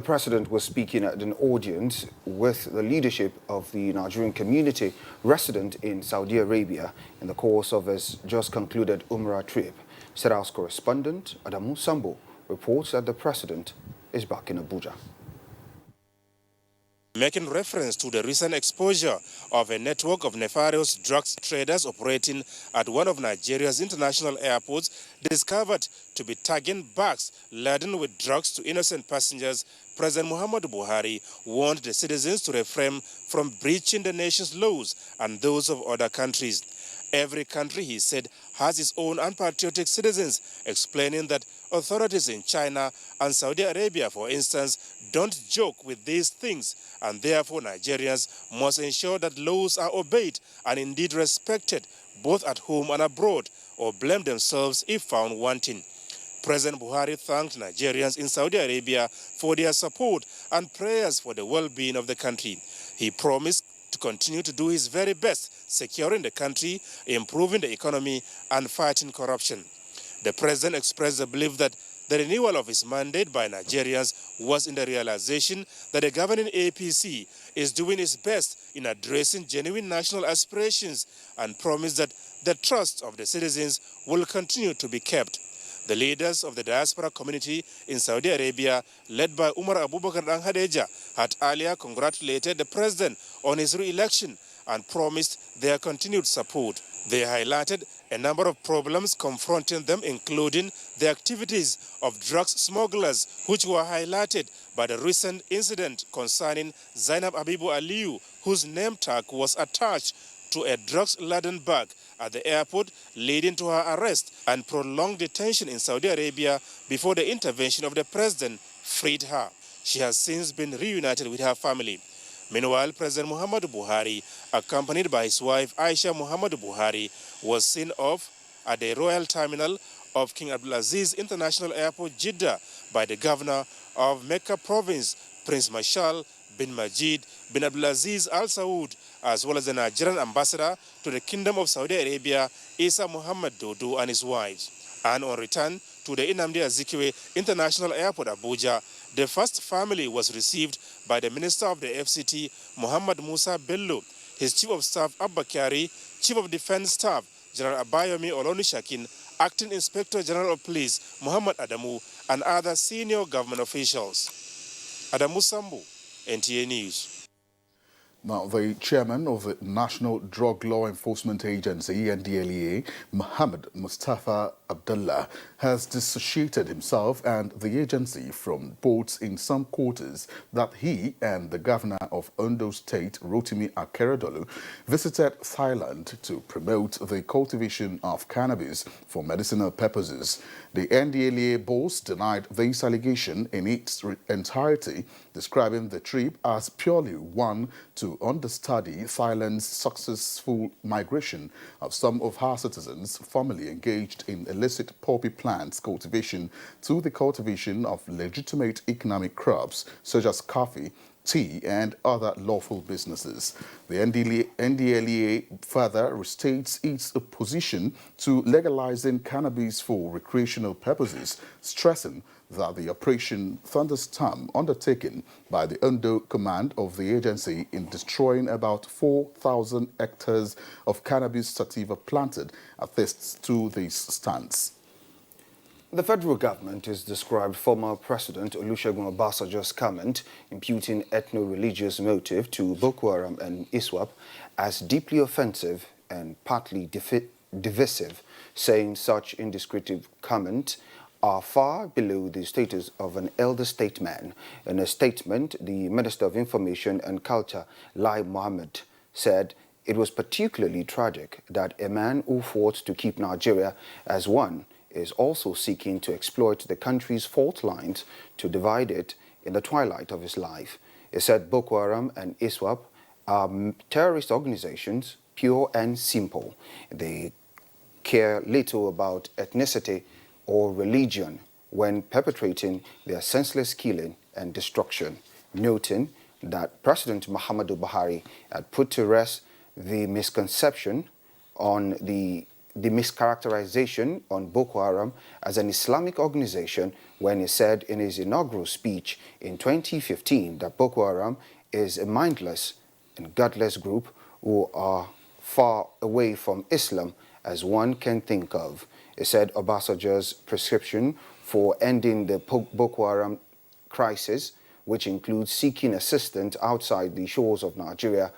The president was speaking at an audience with the leadership of the Nigerian community resident in Saudi Arabia in the course of his just concluded Umrah trip. State House correspondent Adamu Sambo reports that the president is back in Abuja. Making reference to the recent exposure of a network of nefarious drugs traders operating at one of Nigeria's international airports discovered to be tagging bags laden with drugs to innocent passengers, President Muhammadu Buhari warned the citizens to refrain from breaching the nation's laws and those of other countries. Every country, he said, has its own unpatriotic citizens, explaining that authorities in China and Saudi Arabia, for instance, don't joke with these things, and therefore Nigerians must ensure that laws are obeyed and indeed respected, both at home and abroad, or blame themselves if found wanting. President Buhari thanked Nigerians in Saudi Arabia for their support and prayers for the well-being of the country. He promised to continue to do his very best, securing the country, improving the economy, and fighting corruption. The president expressed the belief that the renewal of his mandate by Nigerians was in the realization that the governing APC is doing its best in addressing genuine national aspirations and promised that the trust of the citizens will continue to be kept. The leaders of the diaspora community in Saudi Arabia, led by Umar Abubakar Hadeja, had earlier congratulated the president on his re-election and promised their continued support. They highlighted a number of problems confronting them, including the activities of drugs smugglers, which were highlighted by the recent incident concerning Zainab Abibu Aliyu, whose name tag was attached to a drugs-laden bag at the airport, leading to her arrest and prolonged detention in Saudi Arabia before the intervention of the president freed her. She has since been reunited with her family. Meanwhile, President Muhammadu Buhari, accompanied by his wife Aisha Muhammadu Buhari, was seen off at the Royal Terminal of King Abdulaziz International Airport, Jeddah, by the governor of Mecca Province, Prince Mashal bin Majid bin Abdulaziz Al Saud, as well as the Nigerian ambassador to the Kingdom of Saudi Arabia, Isa Muhammad Dodo, and his wives. And on return to the Nnamdi Azikiwe International Airport, Abuja, the first family was received by the Minister of the FCT, Muhammad Musa Bello, his Chief of Staff, Abba Kyari, Chief of Defense Staff, General Abayomi Olonishakin, Acting Inspector General of Police, Muhammad Adamu, and other senior government officials. Adamu Sambu, NTA News. Now, the chairman of the National Drug Law Enforcement Agency, NDLEA, Muhammad Mustafa Abdullah, has dissociated himself and the agency from reports in some quarters that he and the governor of Ondo State, Rotimi Akeredolu, visited Thailand to promote the cultivation of cannabis for medicinal purposes. The NDLEA boss denied this allegation in its entirety, describing the trip as purely one to understudy Thailand's successful migration of some of her citizens formerly engaged in illicit poppy plants cultivation to the cultivation of legitimate economic crops such as coffee, tea, and other lawful businesses. The NDLEA further restates its opposition to legalizing cannabis for recreational purposes, stressing that the Operation Thunderstorm undertaken by the Ondo command of the agency in destroying about 4,000 hectares of cannabis sativa planted attests to this stance. The federal government has described former President Olusegun Obasanjo's comment imputing ethno-religious motive to Boko Haram and ISWAP as deeply offensive and partly divisive, saying such indiscreet comments are far below the status of an elder statesman. In a statement, the Minister of Information and Culture, Lai Mohammed, said it was particularly tragic that a man who fought to keep Nigeria as one is also seeking to exploit the country's fault lines to divide it in the twilight of his life. He said Boko Haram and ISWAP are terrorist organizations, pure and simple. They care little about ethnicity or religion when perpetrating their senseless killing and destruction, noting that President Muhammadu Buhari had put to rest the misconception on the the mischaracterization on Boko Haram as an Islamic organization when he said in his inaugural speech in 2015 that Boko Haram is a mindless and godless group who are far away from Islam as one can think of. He said Obasanjo's prescription for ending the Boko Haram crisis, which includes seeking assistance outside the shores of Nigeria,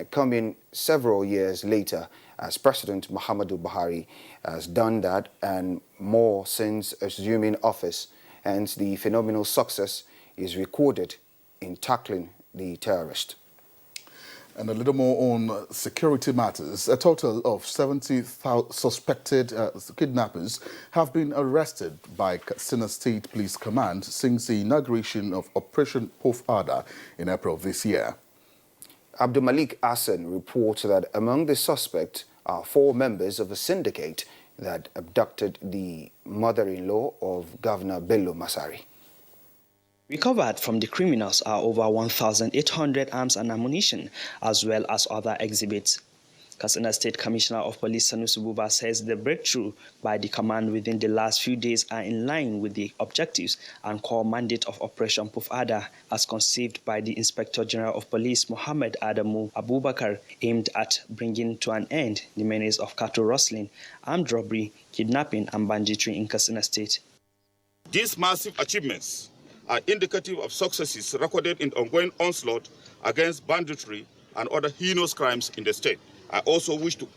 coming several years later as President Muhammadu Buhari has done that and more since assuming office. Hence, the phenomenal success is recorded in tackling the terrorist. And a little more on security matters. A total of 70 suspected kidnappers have been arrested by Katsina State Police Command since the inauguration of Operation Pofada in April this year. Abdul Malik Hassan reports that among the suspects are 4 members of a syndicate that abducted the mother-in-law of Governor Bello Masari. Recovered from the criminals are over 1,800 arms and ammunition, as well as other exhibits. Katsina State Commissioner of Police Sanusi Buba says the breakthrough by the command within the last few days are in line with the objectives and core mandate of Operation Pufada, as conceived by the Inspector General of Police Mohammed Adamu Abubakar, aimed at bringing to an end the menace of cattle rustling, armed robbery, kidnapping and banditry in Katsina State. These massive achievements are indicative of successes recorded in the ongoing onslaught against banditry and other heinous crimes in the state. I also wish to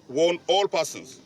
warn all persons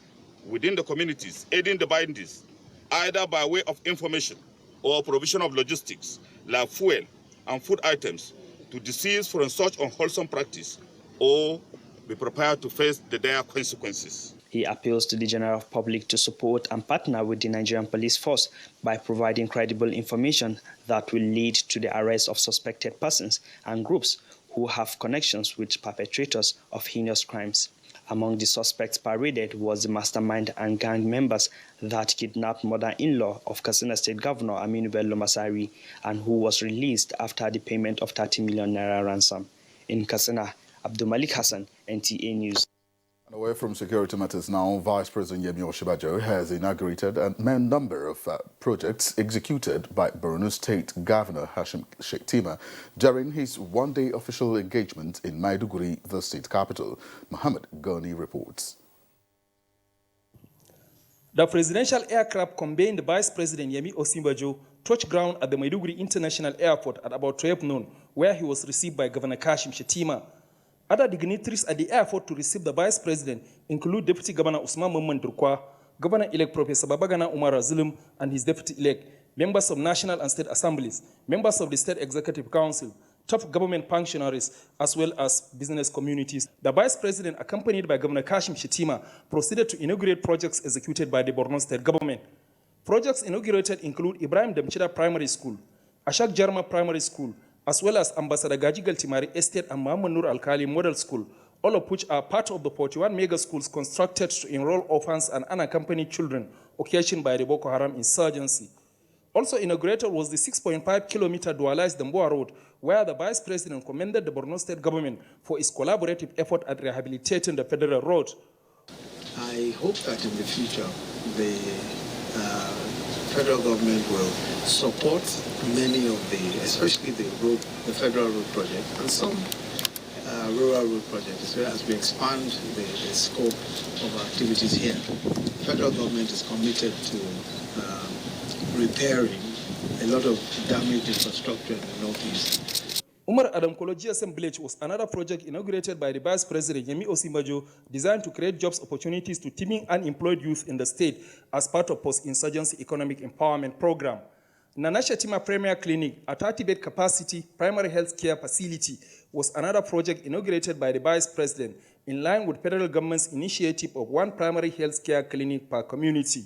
within the communities aiding the bandits, either by way of information or provision of logistics, like fuel and food items, to desist from such unwholesome practice or be prepared to face the dire consequences. He appeals to the general public to support and partner with the Nigerian police force by providing credible information that will lead to the arrest of suspected persons and groups who have connections with perpetrators of heinous crimes. Among the suspects paraded was the mastermind and gang members that kidnapped mother-in-law of Katsina State Governor Aminu Bello Masari and who was released after the payment of 30 million naira ransom. In Katsina, Abdul Malik Hassan, NTA News. And away from security matters now, Vice President Yemi Osinbajo has inaugurated a number of projects executed by Borno State Governor Hashim Shettima during his one-day official engagement in Maiduguri, the state capital. Muhammad Gani reports. The presidential aircraft conveying Vice President Yemi Osinbajo touched ground at the Maiduguri International Airport at about 12 noon, where he was received by Governor Hashim Shettima. Other dignitaries at the airport to receive the Vice President include Deputy Governor Usman Mamman Durkwa, Governor-elect Professor Babagana Umar Zulum and his deputy-elect, members of National and State Assemblies, members of the State Executive Council, top government functionaries, as well as business communities. The Vice President, accompanied by Governor Hashim Shettima, proceeded to inaugurate projects executed by the Borno State government. Projects inaugurated include Ibrahim Damchida Primary School, Ashak Jarma Primary School, as well as Ambassador Gajigal Timari Estate and Muhammad Nur Al-Khali Model School, all of which are part of the 41 mega schools constructed to enroll orphans and unaccompanied children occasioned by the Boko Haram insurgency. Also inaugurated was the 6.5-kilometer dualized Damboa Road, where the Vice President commended the Borno State government for its collaborative effort at rehabilitating the federal road. I hope that in the future, the federal government will support many of the, especially the federal road project and some rural road projects, as we expand the scope of activities here. The federal government is committed to repairing a lot of damaged infrastructure in the northeast. Umar Adam Koloji Assembly was another project inaugurated by the Vice President Yemi Osinbajo, designed to create jobs opportunities to teeming unemployed youth in the state as part of post-insurgency economic empowerment program. Nana Shettima Premier Clinic, a 30-bed capacity primary health care facility, was another project inaugurated by the Vice President in line with federal government's initiative of one primary health care clinic per community.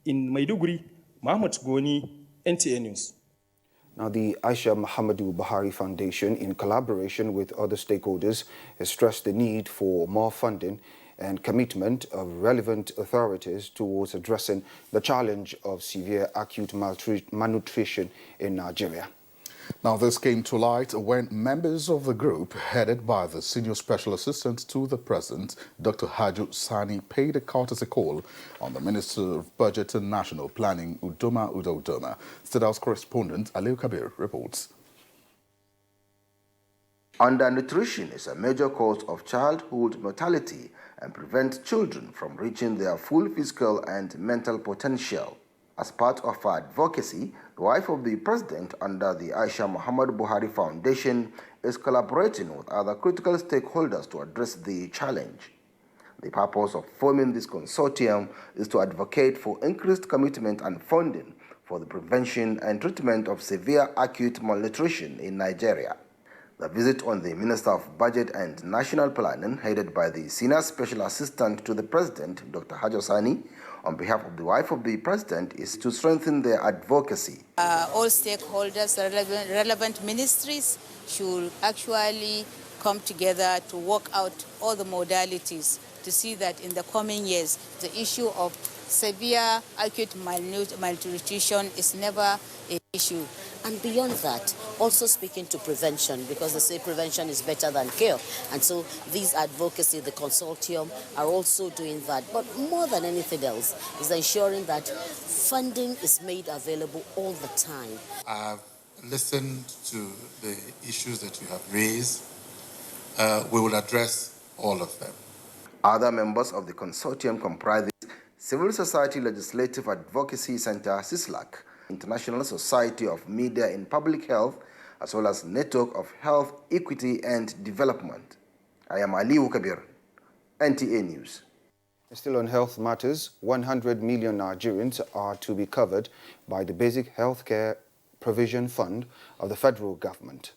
In Maiduguri, Mahmoud Goni, NTA News. Now, the Aisha Muhammadu Buhari Foundation, in collaboration with other stakeholders, has stressed the need for more funding and commitment of relevant authorities towards addressing the challenge of severe acute malnutrition in Nigeria. Now, this came to light when members of the group, headed by the Senior Special Assistant to the President, Dr. Haju Sani, paid a courtesy call on the Minister of Budget and National Planning, Udoma Udoma. State House correspondent Aliu Kabir reports. Undernutrition is a major cause of childhood mortality and prevents children from reaching their full physical and mental potential. As part of her advocacy, the wife of the president under the Aisha Muhammad Buhari Foundation is collaborating with other critical stakeholders to address the challenge. The purpose of forming this consortium is to advocate for increased commitment and funding for the prevention and treatment of severe acute malnutrition in Nigeria. The visit on the Minister of Budget and National Planning, headed by the Senior Special Assistant to the President, Dr. Haju Sani, on behalf of the wife of the President, is to strengthen their advocacy. All stakeholders, relevant ministries should actually come together to work out all the modalities to see that in the coming years, the issue of severe acute malnutrition is never an issue. And beyond that, also speaking to prevention, because they say prevention is better than cure. And so these advocacy, the consortium, are also doing that. But more than anything else is ensuring that funding is made available all the time. I've listened to the issues that you have raised. We will address all of them. Other members of the consortium comprise the Civil Society Legislative Advocacy Center, CISLAC, International Society of Media in Public Health, as well as Network of Health, Equity and Development. I am Aliu Kabir, NTA News. Still on health matters, 100 million Nigerians are to be covered by the Basic Healthcare Provision Fund of the federal government.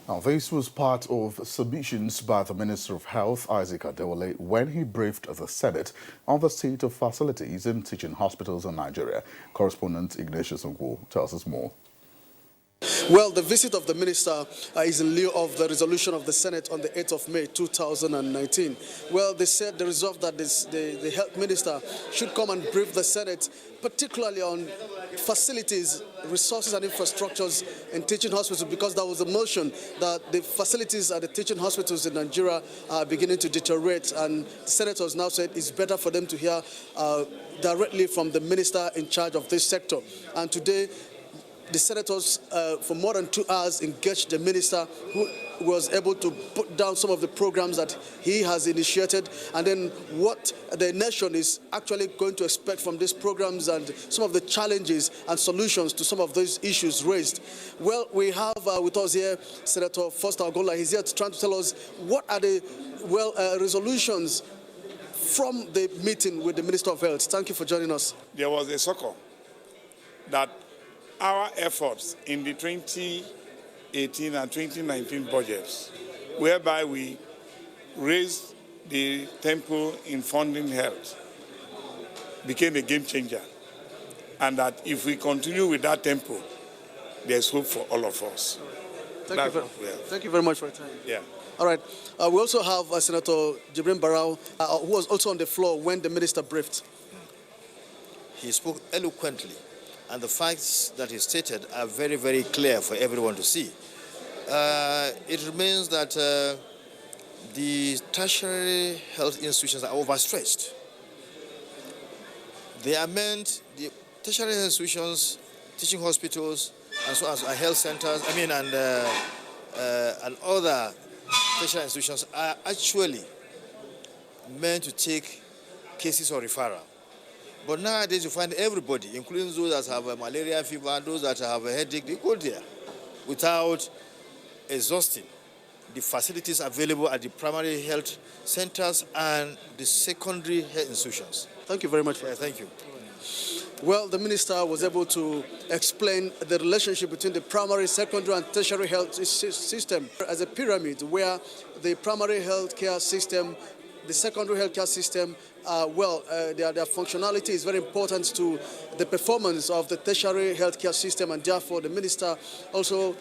Now, this was part of submissions by the Minister of Health, Isaac Adewale, when he briefed the Senate on the state of facilities in teaching hospitals in Nigeria. Correspondent Ignatius Ngwo tells us more. Well, the visit of the minister is in lieu of the resolution of the Senate on the 8th of May 2019. Well, they said the resolve that the health minister should come and brief the Senate, particularly on facilities, resources and infrastructures in teaching hospitals, because there was a motion that the facilities at the teaching hospitals in Nigeria are beginning to deteriorate, and the senators now said it's better for them to hear directly from the minister in charge of this sector. And today, the senators, for more than 2 hours, engaged the minister, who was able to put down some of the programs that he has initiated, and then what the nation is actually going to expect from these programs and some of the challenges and solutions to some of those issues raised. Well, we have with us here Senator Foster Ogola. He's here trying to tell us what are the resolutions from the meeting with the Minister of Health. Thank you for joining us. There was a circle that our efforts in the 2018 and 2019 budgets, whereby we raised the tempo in funding health, became a game changer. And that if we continue with that tempo, there's hope for all of us. Thank you very much for your time. Yeah. All right. We also have Senator Jibrin Barau, who was also on the floor when the minister briefed. He spoke eloquently, and the facts that he stated are very, very clear for everyone to see. It remains that the tertiary health institutions are overstretched. They are meant, the tertiary health institutions, teaching hospitals, and so on, health centers, and other tertiary institutions are actually meant to take cases of referral. But nowadays you find everybody, including those that have a malaria fever, those that have a headache, they go there without exhausting the facilities available at the primary health centers and the secondary health institutions. Thank you very much. Thank you. Well, the minister was able to explain the relationship between the primary, secondary, and tertiary health system as a pyramid, where the primary health care system, the secondary healthcare system, their functionality is very important to the performance of the tertiary healthcare system, and therefore the minister also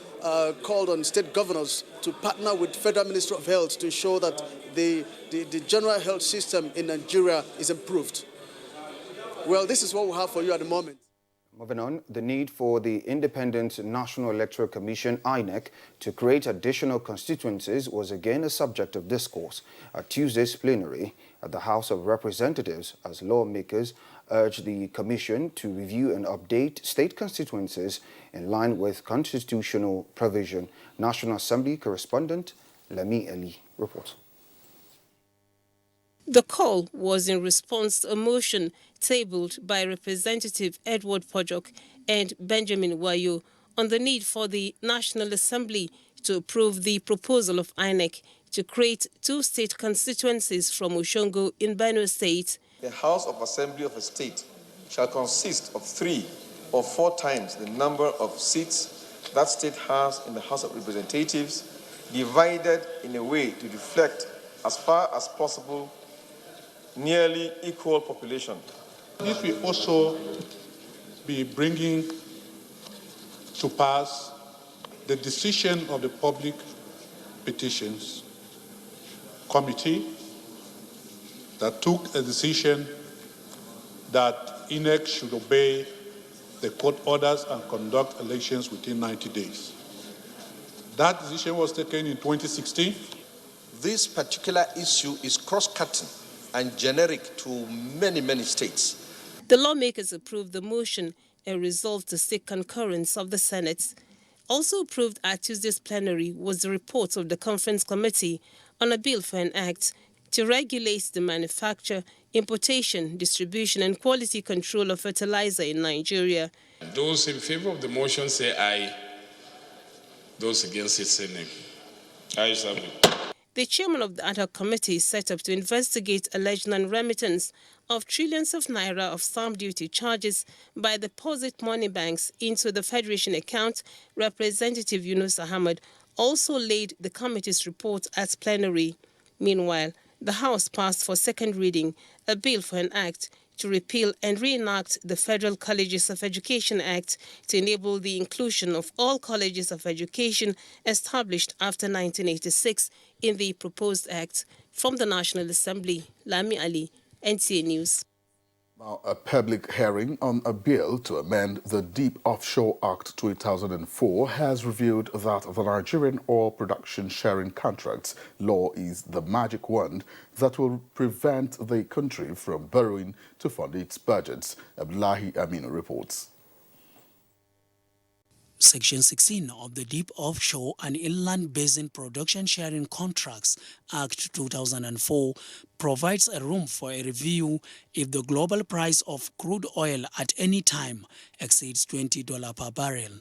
called on state governors to partner with Federal Ministry of Health to ensure that the general health system in Nigeria is improved. Well, this is what we have for you at the moment. Moving on, the need for the Independent National Electoral Commission, INEC, to create additional constituencies was again a subject of discourse at Tuesday's plenary at the House of Representatives as lawmakers urged the commission to review and update state constituencies in line with constitutional provision. National Assembly correspondent Lami Ali reports. The call was in response to a motion tabled by Representative Edward Pojok and Benjamin Wayo on the need for the National Assembly to approve the proposal of INEC to create 2 state constituencies from Oshongo in Benue State. The House of Assembly of a state shall consist of 3 or 4 times the number of seats that state has in the House of Representatives, divided in a way to reflect, as far as possible, nearly equal population. This will also be bringing to pass the decision of the Public Petitions Committee that took a decision that INEC should obey the court orders and conduct elections within 90 days. That decision was taken in 2016. This particular issue is cross-cutting and generic to many states. The lawmakers approved the motion and resolved to seek concurrence of the Senate. Also approved at Tuesday's plenary was the report of the Conference Committee on a bill for an act to regulate the manufacture, importation, distribution and quality control of fertilizer in Nigeria. Those in favor of the motion say aye. Those against it say nay. Ayes have it. The chairman of the ad hoc committee is set up to investigate alleged non-remittance of trillions of naira of stamp duty charges by deposit money banks into the Federation account. Representative Yunus Ahmed also laid the committee's report at plenary. Meanwhile, the House passed for second reading a bill for an act to repeal and reenact the Federal Colleges of Education Act to enable the inclusion of all colleges of education established after 1986 in the proposed act. From the National Assembly, Lami Ali, NTA News. Now, a public hearing on a bill to amend the Deep Offshore Act 2004 has revealed that the Nigerian oil production sharing contracts law is the magic wand that will prevent the country from borrowing to fund its budgets. Abdullahi Aminu reports. Section 16 of the Deep Offshore and Inland Basin Production Sharing Contracts Act 2004 provides a room for a review if the global price of crude oil at any time exceeds $20 per barrel.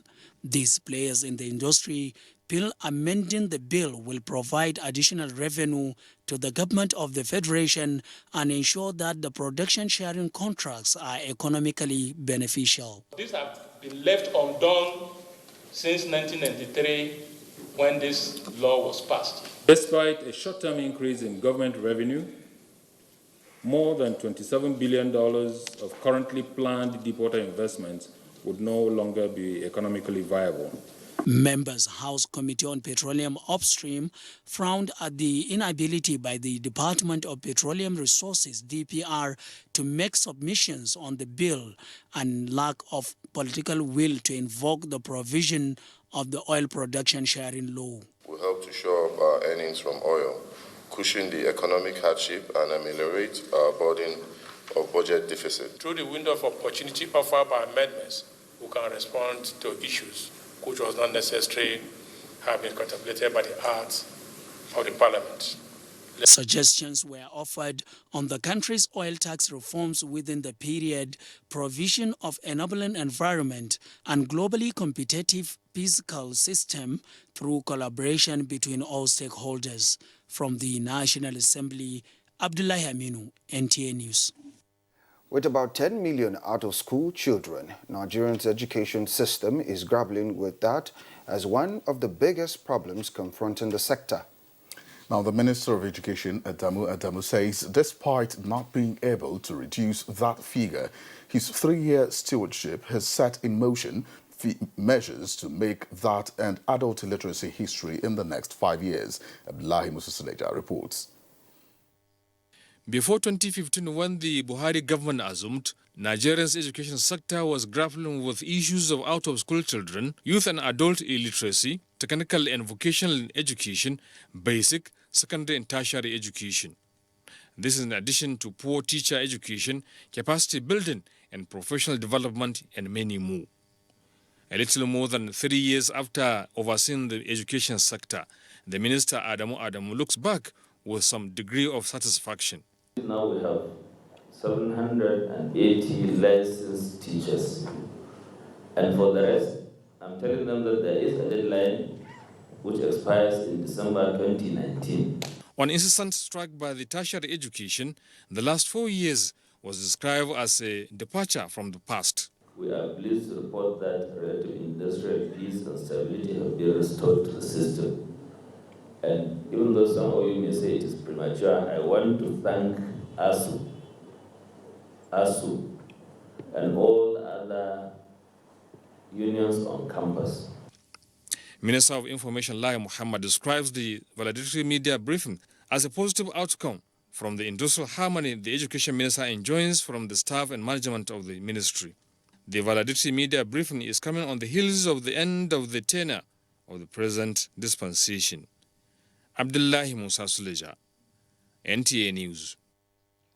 These players in the industry feel amending the bill will provide additional revenue to the government of the Federation and ensure that the production sharing contracts are economically beneficial. These have been left undone since 1993 when this law was passed. Despite a short-term increase in government revenue, more than $27 billion of currently planned deepwater investments would no longer be economically viable. Members House Committee on Petroleum Upstream frowned at the inability by the Department of Petroleum Resources, DPR, to make submissions on the bill and lack of political will to invoke the provision of the oil production sharing law. We help to shore up our earnings from oil, cushion the economic hardship and ameliorate our burden of budget deficit. Through the window of opportunity offered by amendments, we can respond to issues which was not necessary have been contemplated by the arts of the Parliament. Suggestions were offered on the country's oil tax reforms within the period, provision of enabling environment, and globally competitive fiscal system through collaboration between all stakeholders. From the National Assembly, Abdullahi Aminu, NTA News. With about 10 million out-of-school children, Nigeria's education system is grappling with that as one of the biggest problems confronting the sector. Now, the Minister of Education, Adamu, says despite not being able to reduce that figure, his 3-year stewardship has set in motion measures to make that and adult literacy history in the next 5 years. Abdullahi Musa reports. Before 2015, when the Buhari government assumed, Nigeria's education sector was grappling with issues of out-of-school children, youth and adult illiteracy, technical and vocational education, basic, secondary and tertiary education. This is in addition to poor teacher education, capacity building and professional development and many more. A little more than 3 years after overseeing the education sector, the Minister Adamu looks back with some degree of satisfaction. Now we have 780 licensed teachers. And for the rest, I'm telling them that there is a deadline which expires in December 2019. On incessant strike by the tertiary education, the last 4 years was described as a departure from the past. We are pleased to report that relative industrial peace and stability have been restored to the system. And even though some of you may say it is premature, I want to thank ASU, and all other unions on campus. Minister of Information Lai Muhammad describes the valedictory media briefing as a positive outcome from the industrial harmony the education minister enjoys from the staff and management of the ministry. The valedictory media briefing is coming on the heels of the end of the tenure of the present dispensation. Abdullahi Musa Suleja, NTA News.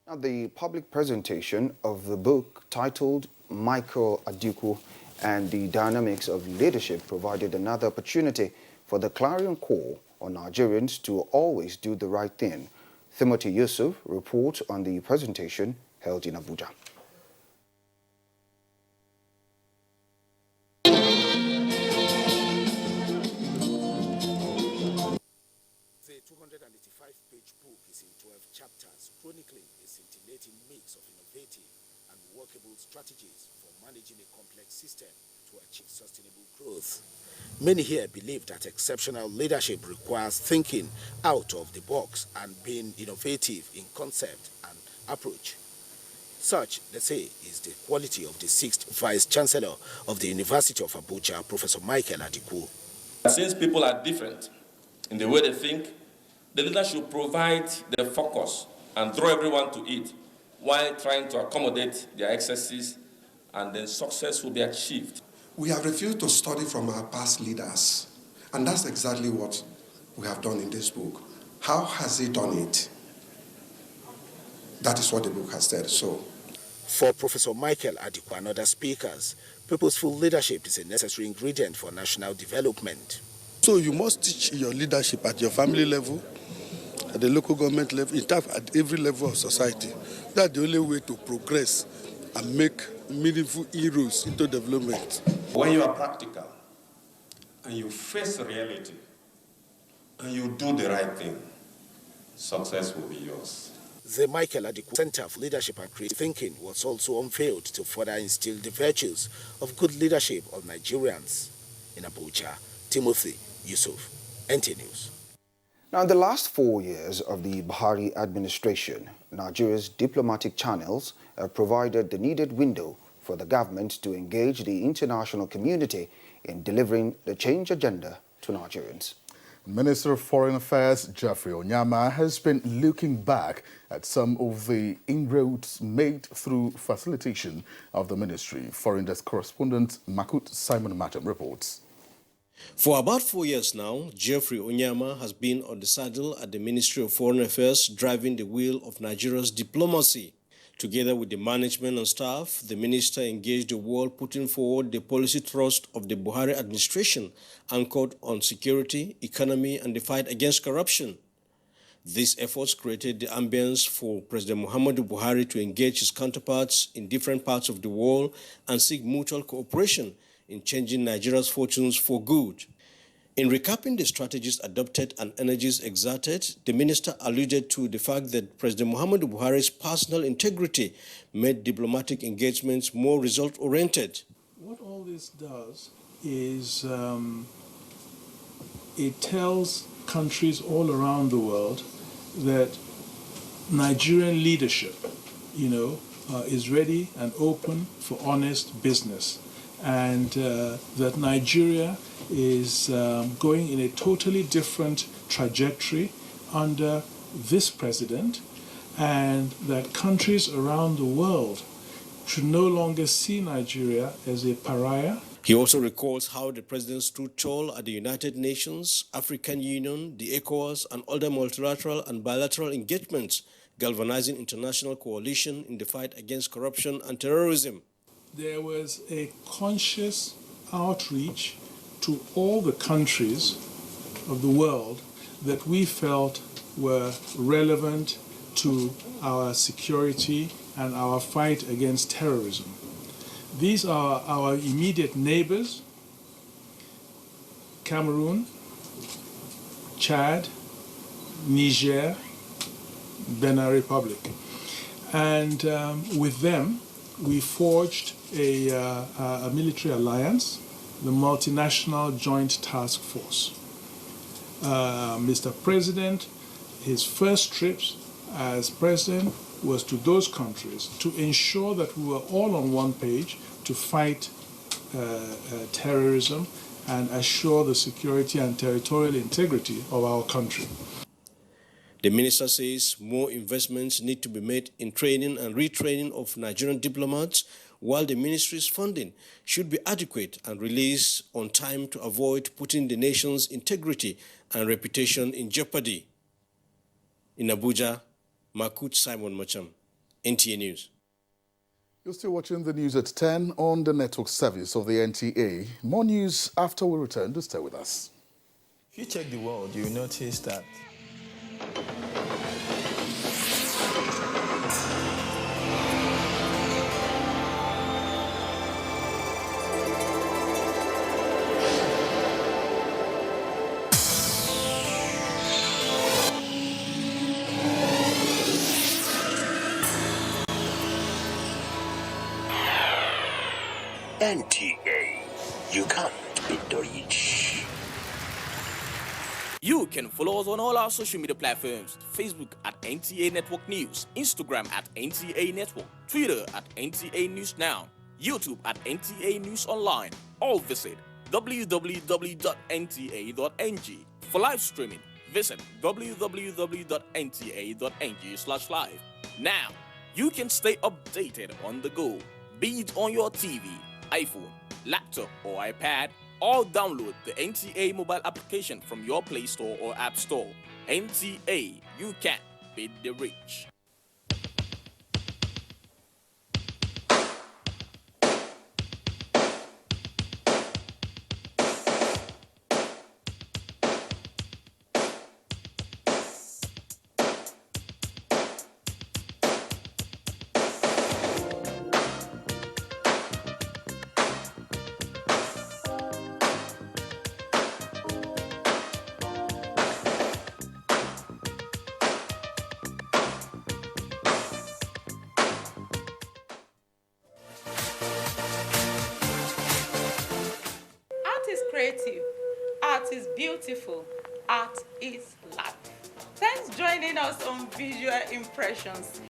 Now, the public presentation of the book titled Michael Adiku and the Dynamics of Leadership provided another opportunity for the clarion call on Nigerians to always do the right thing. Timothy Yusuf reports on the presentation held in Abuja. The 285-page book is in 12 chapters, chronicling a scintillating mix of innovative and workable strategies for managing a complex system to achieve sustainable growth. Many here believe that exceptional leadership requires thinking out of the box and being innovative in concept and approach. Such, they say, is the quality of the 6th Vice Chancellor of the University of Abuja, Professor Michael Adiku. Since people are different in the way they think, the leader should provide the focus and draw everyone to it while trying to accommodate their excesses, and then success will be achieved. We have refused to study from our past leaders, and that's exactly what we have done in this book. How has he done it? That is what the book has said. So, for Professor Michael Adiku and other speakers, purposeful leadership is a necessary ingredient for national development. So you must teach your leadership at your family level, at the local government level, in fact, at every level of society. That's the only way to progress and make meaningful inroads into development. When you are practical and you face reality and you do the right thing, success will be yours. The Michael Adiku Center for Leadership and Creative Thinking was also unveiled to further instill the virtues of good leadership of Nigerians. In Abuja, Timothy Yusuf, NTA News. Now, in the last 4 years of the Buhari administration, Nigeria's diplomatic channels have provided the needed window for the government to engage the international community in delivering the change agenda to Nigerians. Minister of Foreign Affairs Geoffrey Onyama has been looking back at some of the inroads made through facilitation of the ministry. Foreign Desk correspondent Makut Simon Matam reports. For about 4 years now, Geoffrey Onyama has been on the saddle at the Ministry of Foreign Affairs, driving the wheel of Nigeria's diplomacy. Together with the management and staff, the minister engaged the world, putting forward the policy thrust of the Buhari administration, anchored on security, economy, and the fight against corruption. These efforts created the ambience for President Muhammadu Buhari to engage his counterparts in different parts of the world and seek mutual cooperation in changing Nigeria's fortunes for good. In recapping the strategies adopted and energies exerted, the minister alluded to the fact that President Muhammadu Buhari's personal integrity made diplomatic engagements more result-oriented. What all this does is it tells countries all around the world that Nigerian leadership, is ready and open for honest business, and that Nigeria is going in a totally different trajectory under this president, and that countries around the world should no longer see Nigeria as a pariah. He also recalls how the president stood tall at the United Nations, African Union, the ECOWAS, and other multilateral and bilateral engagements, galvanizing international coalition in the fight against corruption and terrorism. There was a conscious outreach to all the countries of the world that we felt were relevant to our security and our fight against terrorism. These are our immediate neighbors: Cameroon, Chad, Niger, Benin Republic. And with them, we forged a military alliance, the Multinational Joint Task Force. Mr. President, his first trips as president was to those countries to ensure that we were all on one page to fight terrorism and assure the security and territorial integrity of our country. The minister says more investments need to be made in training and retraining of Nigerian diplomats, while the ministry's funding should be adequate and released on time to avoid putting the nation's integrity and reputation in jeopardy. In Abuja, Makut Simon Macham, NTA News. You're still watching the news at 10 on the network service of the NTA. More news after we return. Do stay with us. If you check the world, you will notice that NTA, you can't beat the reach. You can follow us on all our social media platforms: Facebook at NTA Network News, Instagram at NTA Network, Twitter at NTA News Now, YouTube at NTA News Online, or visit www.nta.ng. For live streaming, visit www.nta.ng/live. Now, you can stay updated on the go, be it on your TV, iPhone, laptop, or iPad, or download the NTA mobile application from your Play Store or App Store. NTA, you can beat the reach. Creative. Art is beautiful. Art is life. Thanks for joining us on Visual Impressions.